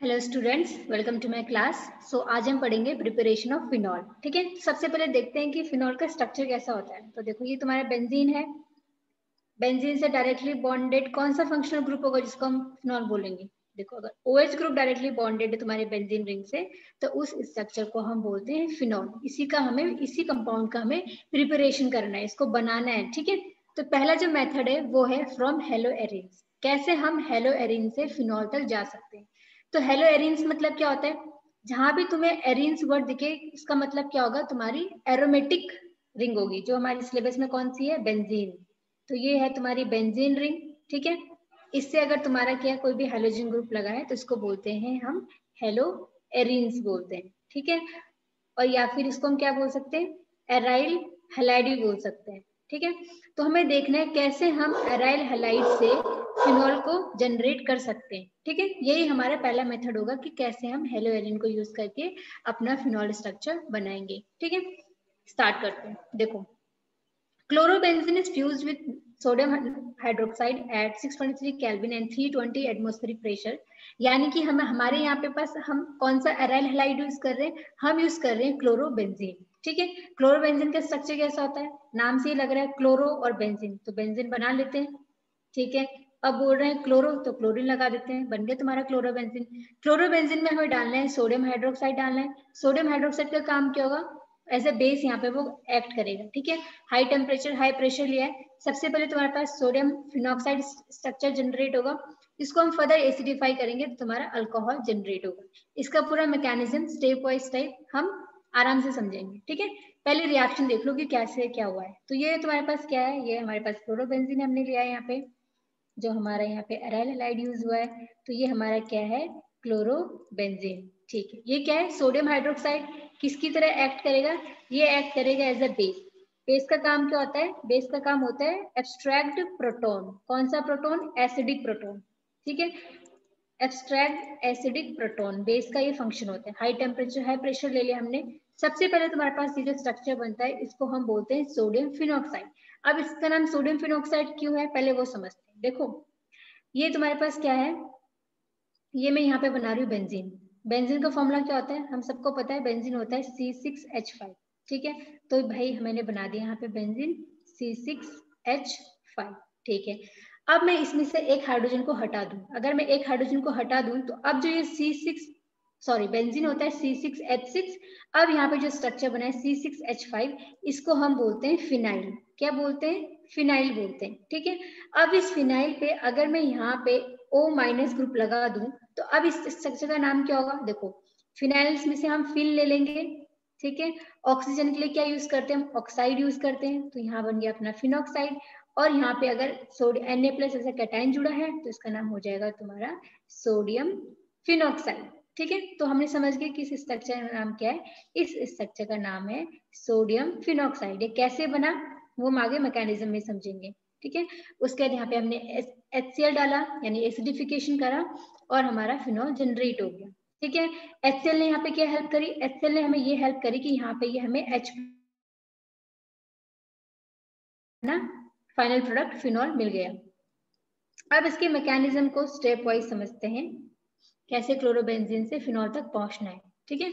Hello students, welcome to my class. So आज हम पढ़ेंगे प्रिपरेशन ऑफ फिनॉल। ठीक है, सबसे पहले देखते हैं कि फिनॉल का स्ट्रक्चर कैसा होता है। तो देखो, ये तुम्हारा बेंजीन है। बेंजीन से डायरेक्टली बॉन्डेड कौन सा फंक्शनल ग्रुप होगा जिसको हम फिनॉल बोलेंगे? देखो, अगर OH ग्रुप डायरेक्टली बॉन्डेड है तुम्हारे बेंजीन रिंग से, तो उस स्ट्रक्चर को हम बोलते हैं फिनॉल। इसी कंपाउंड का हमें प्रिपरेशन करना है, इसको बनाना है। ठीक है, तो पहला जो मेथड है वो है फ्रॉम हेलो एरिन्स। कैसे हम हेलो एरिन से फिनॉल तक जा सकते हैं? तो हेलो एरिन्स मतलब क्या होता है? जहां भी तुम्हें एरिन्स वर्ड दिखे, इसका मतलब क्या होगा? तुम्हारी एरोमेटिक रिंग होगी, जो हमारे सिलेबस में कौन सी है? बेंजीन। तो ये है तुम्हारी बेंजीन रिंग। ठीक है, इससे अगर तुम्हारा क्या कोई भी हेलोजन ग्रुप लगा है तो इसको बोलते हैं हम हेलो एरिन्स बोलते हैं। ठीक है, और या फिर इसको हम क्या बोल सकते हैं? एराइल हैलाइड भी बोल सकते हैं। ठीक है, तो हमें देखना है कैसे हम एराइल हैलाइड से फिनॉल को जनरेट कर सकते हैं। ठीक है, यही हमारा पहला मेथड होगा कि कैसे हम हेलो एरिन को यूज करके अपना फिनॉल स्ट्रक्चर बनाएंगे। ठीक है, स्टार्ट करते हैं। देखो, chlorobenzene is fused with sodium hydroxide eight 623 kelvin and 320 atmospheric pressure. यानी कि हमारे यहाँ पे पास हम कौन सा एराइल हैलाइड यूज कर रहे हैं? हम यूज कर रहे हैं क्लोरोबेंजीन। ठीक है, क्लोरोबेंजीन का स्ट्रक्चर कैसा होता है? नाम से ही लग रहा है क्लोरो और बेंजीन, तो बेंजीन बना लेते हैं। ठीक है, अब बोल रहे हैं क्लोरो, तो क्लोरीन लगा देते हैं, बन गया तुम्हारा क्लोरोबेंजीन। क्लोरोबेंजीन में हमें डालना है सोडियम हाइड्रोक्साइड डालना है। सोडियम हाइड्रोक्साइड का काम क्या होगा? एज ए बेस यहाँ पे वो एक्ट करेगा। ठीक है, हाई टेम्परेचर हाई प्रेशर लिया है। सबसे पहले तुम्हारे पास सोडियम फिनॉक्साइड स्ट्रक्चर जनरेट होगा। इसको हम फर्दर एसिडिफाई करेंगे तो तुम्हारा अल्कोहल जनरेट होगा। इसका पूरा मैकेनिज्म स्टेप बाय स्टेप हम आराम से समझेंगे। ठीक है, पहले रिएक्शन देख लो कि कैसे क्या हुआ है। तो ये तुम्हारे पास क्या है? ये हमारे पास क्लोरोबेंजीन हमने लिया है यहाँ पे, जो हमारा यहाँ पे एराइल हैलाइड यूज हुआ है। तो ये हमारा क्या है? क्लोरोबेंजीन। ठीक है, ये क्या है? सोडियम हाइड्रोक्साइड किसकी तरह एक्ट करेगा? ये एक्ट करेगा एज अ बेस। बेस का काम क्या होता है? बेस का काम होता है एब्स्ट्रैक्ट प्रोटॉन। कौन सा प्रोटॉन? Acidic proton. ठीक है, एब्स्ट्रैक्ट एसिडिक प्रोटॉन, बेस का ये फंक्शन होता है। हाई टेम्परेचर हाई प्रेशर ले लिया हमने। सबसे पहले तुम्हारे पास ये जो स्ट्रक्चर बनता है इसको हम बोलते हैं सोडियम फिनॉक्साइड। अब इसका नाम सोडियम फिनॉक्साइड क्यों है, पहले वो समझते हैं। देखो, ये तुम्हारे पास क्या है? ये मैं यहाँ पे बना रही हूँ बेंजीन। बेंजीन का फॉर्मूला क्या होता है? हम सबको पता है, बेंजीन होता है C6H5। ठीक है, तो भाई मैंने बना दिया यहाँ पे बेंजीन C6H5। ठीक है, अब मैं इसमें से एक हाइड्रोजन को हटा दूं। अगर मैं एक हाइड्रोजन को हटा दूं तो अब जो ये बेंजीन होता है C6H6। अब यहाँ पे जो स्ट्रक्चर बना है C6H5, इसको हम बोलते हैं फिनाइल। क्या बोलते हैं? फिनाइल बोलते हैं। ठीक है, अब इस फिनाइल पे अगर मैं यहाँ पे O- ग्रुप लगा दूं तो अब इस स्ट्रक्चर का नाम क्या होगा? देखो, फिनाइल्स में से हम फिन ले लेंगे। ठीक है, ऑक्सीजन के लिए क्या यूज करते हैं? हम ऑक्साइड यूज करते हैं, तो यहाँ बन गया अपना फिनॉक्साइड। और यहाँ पे अगर सोडियम Na+ ऐसा कैटायन जुड़ा है तो इसका नाम हो जाएगा तुम्हारा सोडियम फिनॉक्साइड। ठीक है, तो हमने समझ गए कि इस स्ट्रक्चर का नाम क्या है। इस स्ट्रक्चर का नाम है सोडियम फिनॉक्साइड। ये कैसे बना वो हम आगे मैकेनिज्म में समझेंगे। ठीक है, उसके बाद यहाँ पे हमने HCl डाला, यानी एसिडिफिकेशन करा, और हमारा फिनॉल जनरेट हो गया। ठीक है, HCl ने यहाँ पे क्या हेल्प करी? HCl ने हमें ये हेल्प करी कि यहाँ पे ये हमें H ना फाइनल प्रोडक्ट फिनॉल मिल गया। अब इसके मैकेनिज्म को स्टेप वाइज समझते हैं, कैसे क्लोरोबेंजीन से फिनॉल तक पहुंचना है। ठीक है,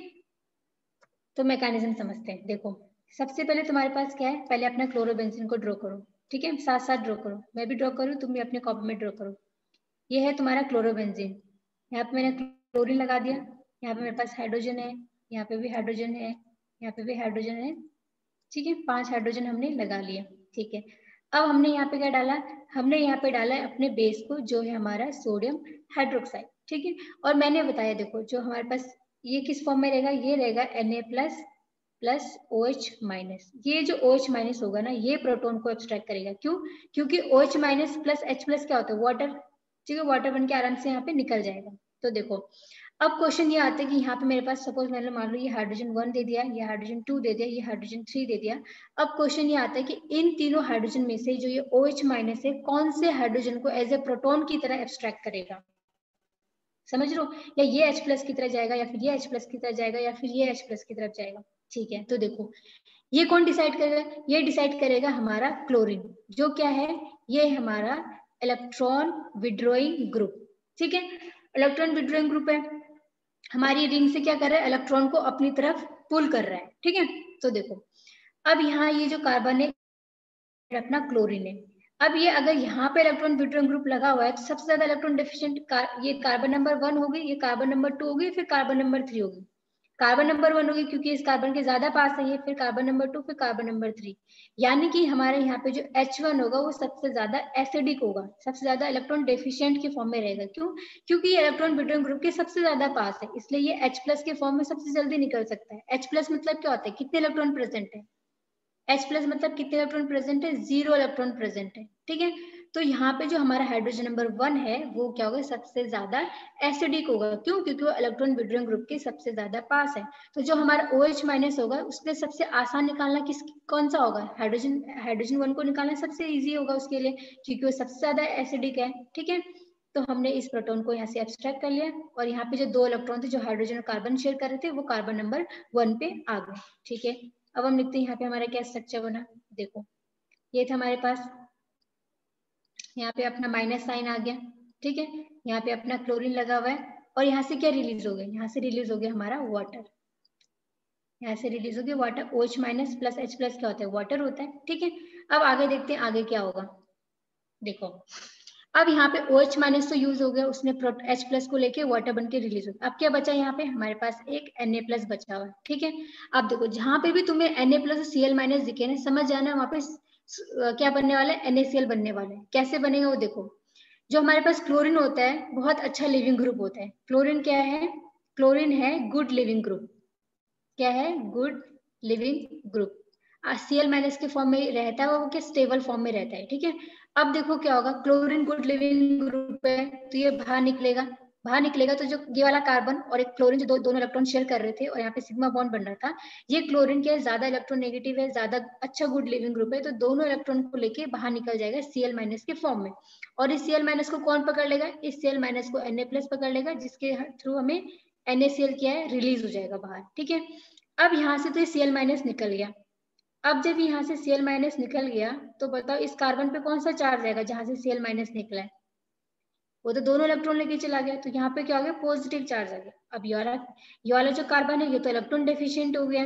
तो मैकेनिज्म समझते हैं। देखो, सबसे पहले तुम्हारे पास क्या है? पहले अपना क्लोरोबेंजीन को ड्रॉ करो। ठीक है, साथ साथ ड्रॉ करो, मैं भी ड्रॉ करूँ, तुम भी अपने कॉपी में ड्रॉ करो। ये है तुम्हारा क्लोरोबेंजीन। यहाँ पे मैंने क्लोरीन लगा दिया। यहाँ पे मेरे पास हाइड्रोजन है, यहाँ पे भी हाइड्रोजन है, यहाँ पे भी हाइड्रोजन है। ठीक है, 5 हाइड्रोजन हमने लगा लिया। ठीक है, अब हमने यहाँ पे क्या डाला? हमने यहाँ पे डाला है अपने बेस को, जो है हमारा सोडियम हाइड्रोक्साइड। ठीक है, और मैंने बताया, देखो जो हमारे पास ये किस फॉर्म में रहेगा? ये रहेगा Na+ OH-। ये जो OH- होगा ना, ये प्रोटॉन को एक्सट्रैक्ट करेगा। क्यों? क्योंकि OH- प्लस H+ क्या होता है? वाटर। ठीक है, वाटर बन के आराम से यहाँ पे निकल जाएगा। तो देखो, अब क्वेश्चन ये आता है कि यहाँ पे मेरे पास सपोज मैंने मान लो ये हाइड्रोजन 1 दे दिया, ये हाइड्रोजन 2 दे दिया, ये हाइड्रोजन 3 दे दिया। अब क्वेश्चन ये आता है कि इन तीनों हाइड्रोजन में से जो ये OH- है, कौन से हाइड्रोजन को एज ए प्रोटॉन की तरह एब्स्ट्रैक्ट करेगा? समझ लो, या ये H+ की तरफ जाएगा, या फिर ये H+ की तरफ जाएगा, या फिर ये H+ की तरफ जाएगा। ठीक है, तो देखो, ये कौन डिसाइड करेगा? ये डिसाइड करेगा हमारा क्लोरीन, जो क्या है? ये हमारा इलेक्ट्रॉन विड्रॉइंग ग्रुप। ठीक है, इलेक्ट्रॉन विड्रॉइंग ग्रुप है। हमारी रिंग से क्या कर रहा है, इलेक्ट्रॉन को अपनी तरफ पुल कर रहा है, ठीक है। तो देखो अब यहाँ ये जो कार्बन है अपना क्लोरीन है, अब ये अगर यहाँ पे इलेक्ट्रॉन ड्यूटेरियम ग्रुप लगा हुआ है तो सबसे ज्यादा इलेक्ट्रॉन डेफिशिएंट ये कार्बन नंबर 1 होगी, ये कार्बन नंबर 2 होगी, फिर कार्बन नंबर 3 होगी। कार्बन नंबर 1 होगी क्योंकि इस कार्बन के ज्यादा पास है ये, फिर कार्बन नंबर 2, फिर कार्बन नंबर 3। यानी कि हमारे यहाँ पे जो H1 होगा वो सबसे ज्यादा एसिडिक होगा, सबसे ज्यादा इलेक्ट्रॉन डेफिशिएंट के फॉर्म में रहेगा। क्यों? क्योंकि ये इलेक्ट्रॉन ड्यूटेरियम ग्रुप के सबसे ज्यादा पास है, इसलिए ये H+ के फॉर्म में सबसे जल्दी निकल सकता है। H+ मतलब क्या होता है, कितने इलेक्ट्रॉन प्रेजेंट है। H+ मतलब कितने इलेक्ट्रॉन प्रेजेंट है, 0 इलेक्ट्रॉन प्रेजेंट है, ठीक है। तो यहाँ पे जो हमारा हाइड्रोजन नंबर 1 है वो क्या होगा, सबसे ज्यादा एसिडिक होगा। क्यों? क्योंकि वो इलेक्ट्रॉन ड्यूटेरियम ग्रुप के सबसे ज्यादा पास है। तो जो हमारा OH- होगा उसमें सबसे आसान निकालना कौन सा होगा, हाइड्रोजन 1 को निकालना सबसे ईजी होगा उसके लिए, क्योंकि वो सबसे ज्यादा एसिडिक है, ठीक है। तो हमने इस प्रोटॉन को यहाँ से एब्स्ट्रैक्ट कर लिया, और यहाँ पे जो 2 इलेक्ट्रॉन थे जो हाइड्रोजन और कार्बन शेयर कर रहे थे वो कार्बन नंबर 1 पे आ गए, ठीक है। अब हम लिखते हैं यहाँ पे हमारा क्या स्ट्रक्चर बना, देखो ये था हमारे पास, यहाँ पे अपना माइनस साइन आ गया, ठीक है। यहाँ पे अपना क्लोरीन लगा हुआ है, और यहाँ से क्या रिलीज हो गया, यहाँ से रिलीज हो गया हमारा वाटर, यहाँ से रिलीज हो गया वाटर। OH- प्लस H+ क्या होता है, वाटर होता है, ठीक है। अब आगे देखते हैं आगे क्या होगा, देखो अब यहाँ पे OH- तो यूज हो गया, उसने H+ को लेके वाटर बन के रिलीज हो गया। अब क्या बचा यहाँ पे, हमारे पास एक Na+ बचा हुआ है, ठीक है। अब देखो जहां पे भी तुम्हें Na+ और Cl- दिखे ना, समझ जाना वहां पे क्या बनने वाला है, NaCl बनने वाला है। कैसे बनेगा वो देखो, जो हमारे पास क्लोरीन होता है बहुत अच्छा लिविंग ग्रुप होता है। क्लोरीन क्या है, क्लोरीन है गुड लिविंग ग्रुप, क्या है, गुड लिविंग ग्रुप। Cl- के फॉर्म में रहता है वो, क्या स्टेबल फॉर्म में रहता है, ठीक है। अब देखो क्या होगा, क्लोरीन गुड लिविंग ग्रुप है तो ये बाहर निकलेगा, बाहर निकलेगा तो जो ये वाला कार्बन और एक क्लोरीन जो दोनों इलेक्ट्रॉन शेयर कर रहे थे और यहाँ पे सिग्मा बॉन्ड बन रहा था, ये क्लोरीन क्या है, ज्यादा इलेक्ट्रोनेगेटिव है, ज्यादा अच्छा गुड लिविंग ग्रुप है, तो दोनों इलेक्ट्रॉन को लेके बाहर निकल जाएगा Cl- के फॉर्म में। और इस Cl- को कौन पकड़ लेगा, इस Cl- को Na+ पकड़ लेगा, जिसके थ्रू हमें NaCl क्या है, रिलीज हो जाएगा बाहर, ठीक है। अब यहाँ से तो ये Cl- निकल गया। अब जब यहाँ से Cl- निकल गया तो बताओ इस कार्बन पे कौन सा चार्ज आएगा, जहां से Cl- निकला है, वो तो दोनों इलेक्ट्रॉन लेके चला गया, तो यहाँ पे क्या हो गया, पॉजिटिव चार्ज आ गया। अब ये वाला जो कार्बन है ये तो इलेक्ट्रॉन डेफिशिएंट हो गया,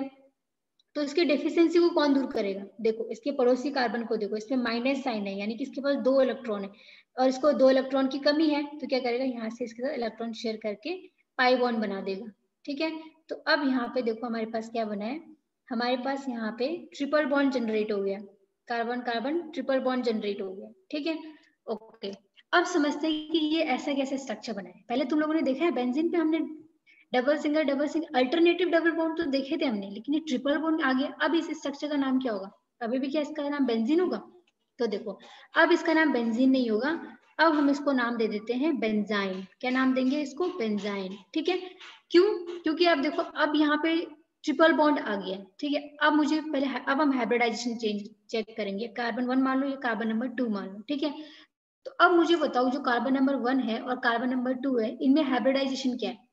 तो इसकी डेफिशिएंसी को कौन दूर करेगा, देखो इसके पड़ोसी कार्बन को देखो, इसमें माइनस साइन है, यानी कि इसके पास 2 इलेक्ट्रॉन है और इसको 2 इलेक्ट्रॉन की कमी है, तो क्या करेगा, यहाँ से इसके साथ इलेक्ट्रॉन शेयर करके पाई बॉन्ड बना देगा, ठीक है। तो अब यहाँ पे देखो हमारे पास क्या बना है, हमारे पास यहाँ पे ट्रिपल बॉन्ड जनरेट हो गया, carbon carbon triple bond generate हो गया, ठीक है। ओके, अब समझते हैं कि ये ऐसा कैसे स्ट्रक्चर बना है। पहले तुम लोगों ने देखा है बेंजीन पे हमने double single alternative double bond तो देखे थे हमने, लेकिन ये ट्रिपल बॉन्ड आ गया। अब इस स्ट्रक्चर का नाम क्या होगा, अभी भी क्या इसका नाम बेंजीन होगा, तो देखो अब इसका नाम बेंजीन नहीं होगा, अब हम इसको नाम दे देते हैं बेंजाइन। क्या नाम देंगे इसको, बेंजाइन, ठीक है। क्यों? क्योंकि अब देखो अब यहाँ पे ट्रिपल बॉन्ड आ गया, ठीक है। अब मुझे पहले अब हम हाइब्रिडाइजेशन चेक करेंगे, कार्बन 1 मान लो, या कार्बन नंबर 2 मान लो, ठीक है। तो अब मुझे बताओ जो कार्बन नंबर 1 है और कार्बन नंबर 2 है, इनमें हाइब्रिडाइजेशन क्या है।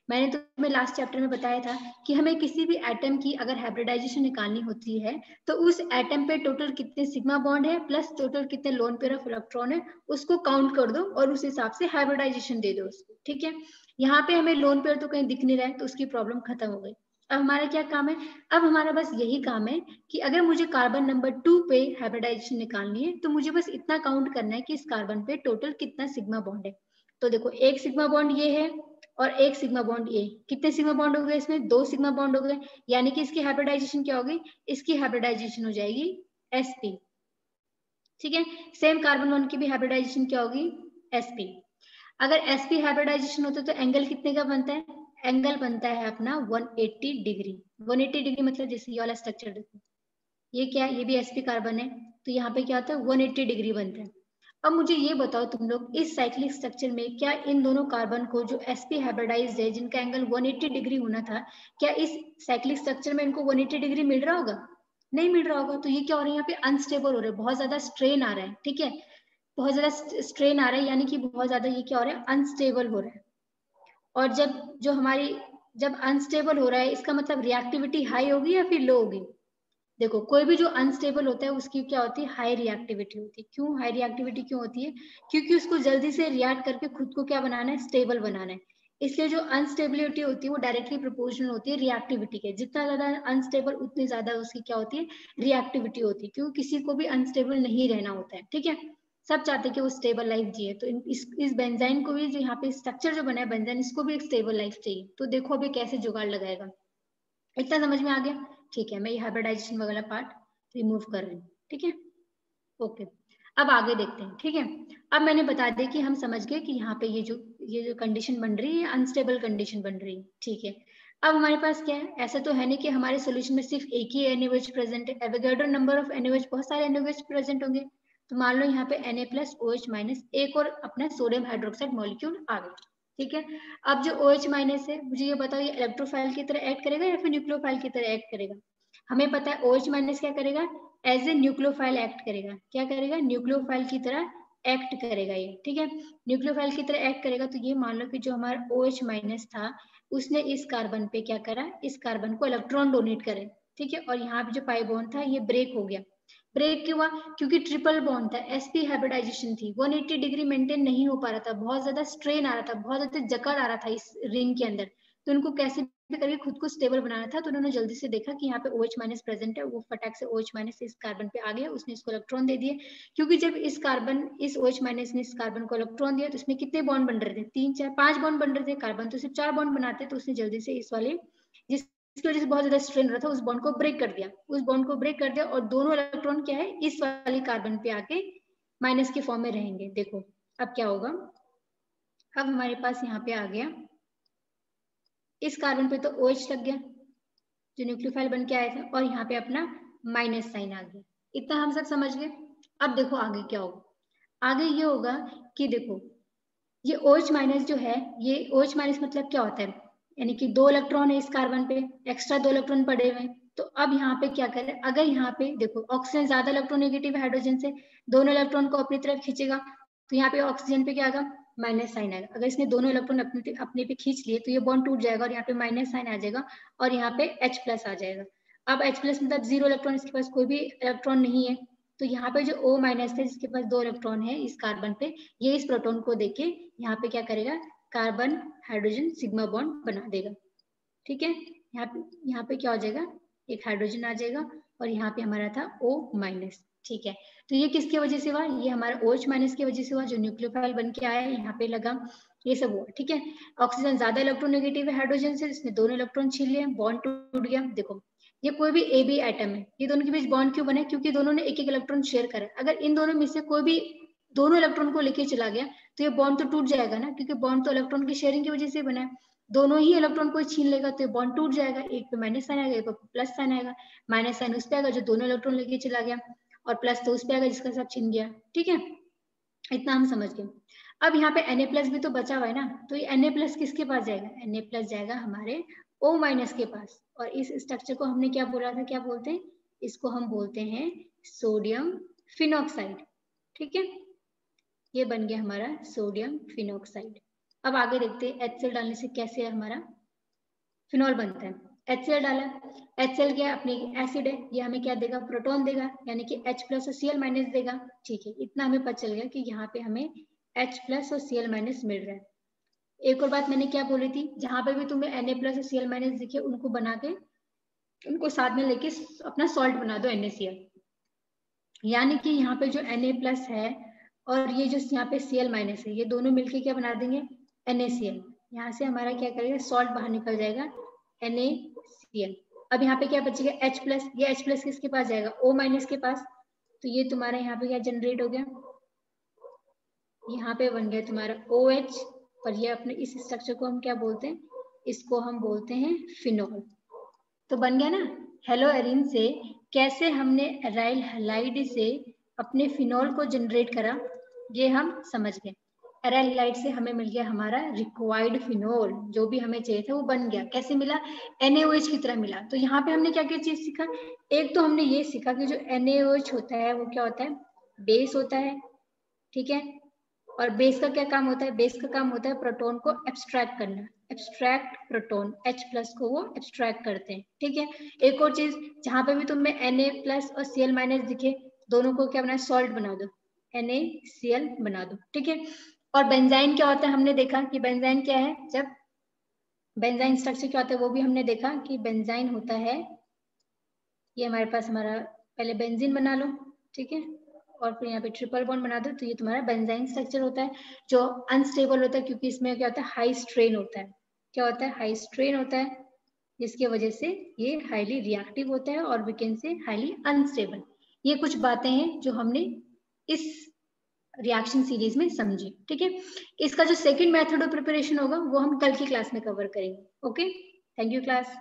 मैंने तुम्हें लास्ट चैप्टर में बताया था कि हमें किसी भी एटम की अगर हाइब्रिडाइजेशन निकालनी होती है तो उस एटम पे टोटल कितने सिग्मा बॉन्ड है प्लस टोटल कितने लोन पेयर ऑफ इलेक्ट्रॉन है उसको काउंट कर दो और उस हिसाब से हाइब्रिडाइजेशन दे दो उसको, ठीक है। यहाँ पे हमें लोन पेयर तो कहीं दिख नहीं रहा है, तो उसकी प्रॉब्लम खत्म हो गई। अब हमारा क्या काम है, अब हमारा बस यही काम है कि अगर मुझे कार्बन नंबर 2 पे हाइब्रिडाइजेशन निकालनी है तो मुझे बस इतना काउंट करना है कि इस कार्बन पे टोटल कितना सिग्मा बॉन्ड है। तो देखो एक सिग्मा बॉन्ड ये है और एक सिग्मा बॉन्ड ये, कितने सिग्मा बॉन्ड हो गए इसमें, 2 सिग्मा बॉन्ड हो गए, यानी कि इसकी हाइब्रिडाइजेशन क्या होगी, इसकी हाइब्रिडाइजेशन हो जाएगी sp, ठीक है। सेम कार्बन 1 की भी हाइब्रिडाइजेशन क्या होगी, sp। अगर sp हाइब्रिडाइजेशन होता है तो एंगल कितने का बनता है, एंगल बनता है अपना 180 डिग्री। 180 डिग्री मतलब जैसे ये वाला स्ट्रक्चर देखो, ये क्या है, ये भी sp कार्बन है, तो यहाँ पे क्या होता है 180 डिग्री बनता है। अब मुझे ये बताओ तुम लोग इस साइक्लिक स्ट्रक्चर में क्या इन दोनों कार्बन को जो sp हाइब्रिडाइज्ड है जिनका एंगल 180 डिग्री होना था, क्या इस साइक्लिक स्ट्रक्चर में इनको 180 डिग्री मिल रहा होगा, नहीं मिल रहा होगा। तो ये क्या हो रहा है, यहाँ पे अनस्टेबल हो रहा है, बहुत ज्यादा स्ट्रेन आ रहा है, ठीक है, बहुत ज्यादा स्ट्रेन आ रहा है, यानी कि बहुत ज्यादा ये क्या हो रहा है, अनस्टेबल हो रहा है। और जब अनस्टेबल हो रहा है इसका मतलब रिएक्टिविटी हाई होगी या फिर लो होगी। देखो कोई भी जो अनस्टेबल होता है उसकी क्या होती है, हाई रिएक्टिविटी होती है। क्यों हाई रिएक्टिविटी क्यों होती है, क्योंकि उसको जल्दी से रिएक्ट करके खुद को क्या बनाना है, स्टेबल बनाना है। इसलिए जो अनस्टेबिलिटी होती है वो डायरेक्टली प्रोपोर्शनल होती है रिएक्टिविटी के। जितना ज्यादा अनस्टेबल उतनी ज्यादा उसकी क्या होती है, रिएक्टिविटी होती है, क्योंकि किसी को भी अनस्टेबल नहीं रहना होता है, ठीक है। सब चाहते हैं कि वो स्टेबल लाइफ जिए। तो इस बेंजाइन को भी, जो यहाँ पे स्ट्रक्चर जो बना है बेंजाइन, इसको भी एक स्टेबल लाइफ चाहिए। तो देखो अभी कैसे जुगाड़ लगाएगा। इतना समझ में आ गया? ठीक है, मैं ये हाइब्रिडाइजेशन वाला पार्ट रिमूव कर रही हूँ, ठीक है, ओके। अब आगे देखते हैं, ठीक है। अब मैंने बता दिया कि हम समझ गए कि यहाँ पे ये जो कंडीशन बन रही है, अनस्टेबल कंडीशन बन रही है, ठीक है। अब हमारे पास क्या है, ऐसा तो है नहीं कि हमारे सोल्यूशन में सिर्फ एक ही NaOH प्रेजेंट है। एवोगाड्रो नंबर ऑफ NaOH, बहुत सारे NaOH प्रेजेंट होंगे। तो मान लो यहाँ पे Na+OH- एक और अपना सोडियम हाइड्रोक्साइड मॉलिक्यूल आ गया, ठीक है। अब जो OH- है, मुझे ये बताओ, ये इलेक्ट्रोफाइल की तरह एक्ट करेगा या फिर न्यूक्लियोफाइल की तरह एक्ट करेगा? हमें पता है OH- क्या करेगा, एज ए न्यूक्लियोफाइल एक्ट करेगा। क्या करेगा, न्यूक्लियोफाइल की तरह एक्ट करेगा ये, ठीक है। न्यूक्लियोफाइल की तरह एक्ट करेगा। तो ये मान लो कि जो हमारा OH- था, उसने इस कार्बन पे क्या करा, इस कार्बन को इलेक्ट्रॉन डोनेट करे, ठीक है। और यहाँ पे जो पाई बॉन्ड था ये ब्रेक हो गया। ब्रेक क्यों हुआ, क्योंकि ट्रिपल बॉन्ड था, sp हाइब्रिडाइजेशन थी, 180 डिग्री मेंटेन नहीं हो पा रहा था, बहुत ज्यादा स्ट्रेन आ रहा था, बहुत ज्यादा जकड़ आ रहा था इस रिंग के अंदर। तो उनको कैसे भी करके खुद को स्टेबल बनाना था। तो उन्होंने जल्दी से देखा कि यहाँ पे OH- प्रेजेंट है, वो फटाक से OH- इस कार्बन पे आ गया, उसने इसको इलेक्ट्रॉन दे दिए। क्योंकि जब इस OH- ने इस कार्बन को इलेक्ट्रॉन दिया, तो इसमें कितने बॉन्ड बन रहे थे, 3 4 5 बॉन्ड बन रहे थे। कार्बन तो सिर्फ 4 बॉन्ड बनाते, तो उसने जल्दी से इस वाले, जिसकी वजह से बहुत ज्यादा स्ट्रेन रहा था, उस बॉन्ड को ब्रेक कर दिया, उस बॉन्ड को ब्रेक कर दिया। और दोनों इलेक्ट्रॉन क्या है, इस वाली कार्बन पे आके माइनस के फॉर्म में रहेंगे। देखो अब क्या होगा, अब हमारे पास यहाँ पे आ गया, इस कार्बन पे तो OH लग गया जो न्यूक्लियोफाइल बन के आया था, और यहाँ पे अपना माइनस साइन आ गया। इतना हम सब समझ गए। अब देखो आगे क्या होगा, आगे ये होगा कि देखो ये OH- जो है, ये OH- मतलब क्या होता है, यानी कि 2 इलेक्ट्रॉन है इस कार्बन पे, एक्स्ट्रा 2 इलेक्ट्रॉन पड़े हुए। तो अब यहाँ पे क्या करें, अगर यहाँ पे देखो ऑक्सीजन ज्यादा इलेक्ट्रोनेगेटिव हाइड्रोजन से, दोनों इलेक्ट्रॉन को अपनी तरफ खींचेगा, तो यहाँ पे ऑक्सीजन पे क्या आएगा, माइनस साइन आएगा। अगर इसने दोनों इलेक्ट्रॉन अपने पे खींच लिए, तो ये बॉन्ड टूट जाएगा और यहाँ पे माइनस साइन आ जाएगा, और यहाँ पे H+ आ जाएगा। अब H+ मतलब 0 इलेक्ट्रॉन, इसके पास कोई भी इलेक्ट्रॉन नहीं है। तो यहाँ पे जो O- है, जिसके पास 2 इलेक्ट्रॉन है इस कार्बन पे, ये इस प्रोटॉन को देके यहाँ पे क्या करेगा, कार्बन हाइड्रोजन सिग्मा बॉन्ड बना देगा, ठीक है। यहाँ पे क्या हो जाएगा, एक हाइड्रोजन आ जाएगा, और यहाँ पे हमारा था O-, ठीक है। तो ये किसकी वजह से हुआ, ये हमारा OH- की वजह से हुआ, जो न्यूक्लियोफाइल बन के आया यहाँ पे लगा, ये सब हुआ, ठीक है। ऑक्सीजन ज्यादा इलेक्ट्रोनेगेटिव है हाइड्रोजन से, इसने दोनों इलेक्ट्रॉन छीन लिए, बॉन्ड टूट गया। देखो ये कोई भी AB एटम है, ये दोनों के बीच बॉन्ड क्यों बने, क्योंकि दोनों ने एक एक इलेक्ट्रॉन शेयर करा। अगर इन दोनों में से कोई भी दोनों इलेक्ट्रॉन को लेके चला गया, तो ये बॉन्ड तो टूट जाएगा ना, क्योंकि बॉन्ड तो इलेक्ट्रॉन की शेयरिंग की वजह से बना है। दोनों ही इलेक्ट्रॉन को छीन लेगा, तो बॉन्ड टूट जाएगा, एक पे माइनस साइन आएगा, एक पे प्लस साइन आएगा। माइनस साइन उस पे आएगा जो दोनों इलेक्ट्रॉन लेके चला गया, और प्लस तो उस पे आएगा जिसका सब छीन गया, ठीक है। इतना हम समझ गए। अब यहाँ पे Na+ भी तो बचा हुआ है ना, तो ये Na+ किसके पास जाएगा, Na+ जाएगा हमारे O- के पास। और इस स्ट्रक्चर को हमने क्या बोला था, क्या बोलते हैं, इसको हम बोलते हैं सोडियम फिनॉक्साइड, ठीक है। ये बन गया हमारा सोडियम फिनॉक्साइड। अब आगे देखते हैं HCl डालने से कैसे हमारा फिनॉल बनता है। HCl डाला, HCl क्या अपनी एसिड है, ये हमें क्या देगा, प्रोटॉन देगा, यानी कि H+ और Cl- देगा, ठीक है। इतना हमें पता चल गया कि यहाँ पे हमें H+ और Cl- मिल रहा है। एक और बात मैंने क्या बोली थी, जहां पे भी तुम्हें Na+ और Cl- दिखे, उनको बना के, उनको साथ में लेके अपना सॉल्ट बना दो NaCl। यानी कि यहाँ पे जो Na+ है और ये जो यहाँ पे Cl- है, ये दोनों मिलके क्या बना देंगे, NaCl। यहाँ से हमारा क्या करेगा, सॉल्ट बाहर निकल जाएगा, NaCl। अब यहाँ पे क्या बचेगा, H+, ये H+ किसके पास जाएगा, O- के पास। तो ये तुम्हारा यहाँ पे क्या जनरेट हो गया, यहाँ पे बन गया तुम्हारा OH, और ये अपने इस स्ट्रक्चर को हम क्या बोलते हैं, इसको हम बोलते हैं फिनॉल। तो बन गया ना। हेलो एरिन से कैसे हमने एराइल हैलाइड से अपने फिनॉल को जनरेट करा, ये हम समझ गए। एराइल हैलाइड से हमें मिल गया हमारा रिक्वायर्ड फिनॉल, जो भी हमें चाहिए था वो बन गया। कैसे मिला, NaOH की तरह मिला। तो यहाँ पे हमने क्या क्या चीज सीखा, एक तो हमने ये सीखा कि जो NaOH होता है वो क्या होता है, बेस होता है, ठीक है। और बेस का क्या काम होता है, बेस का काम होता है प्रोटॉन को एब्स्ट्रैक्ट करना, एब्स्ट्रैक्ट प्रोटॉन, H+ को वो एब्स्ट्रैक्ट करते हैं, ठीक है। एक और चीज, जहां पे भी तुम्हें Na+ और Cl- दिखे, दोनों को क्या बना, सॉल्ट बना दो, NaCl बना दो, ठीक है। और बेंजाइन क्या होता है, हमने देखा कि बेंजाइन क्या है, जब बेंजाइन स्ट्रक्चर क्या होता है वो भी हमने देखा कि बेंजाइन होता है, ये हमारे पास हमारा पहले बेंजीन बना लो, ठीक है, और फिर यहाँ पे ट्रिपल बॉन्ड बना दो, तो ये तुम्हारा बेंजाइन स्ट्रक्चर होता है जो अनस्टेबल होता है, क्योंकि इसमें क्या होता है, हाई स्ट्रेन होता है। क्या होता है, हाई स्ट्रेन होता है, जिसकी वजह से ये हाईली रिएक्टिव होता है और we can say highly unstable. ये कुछ बातें हैं जो हमने इस रिएक्शन सीरीज में समझी, ठीक है। इसका जो सेकंड मेथड ऑफ प्रिपरेशन होगा वो हम कल की क्लास में कवर करेंगे। Okay, thank you class.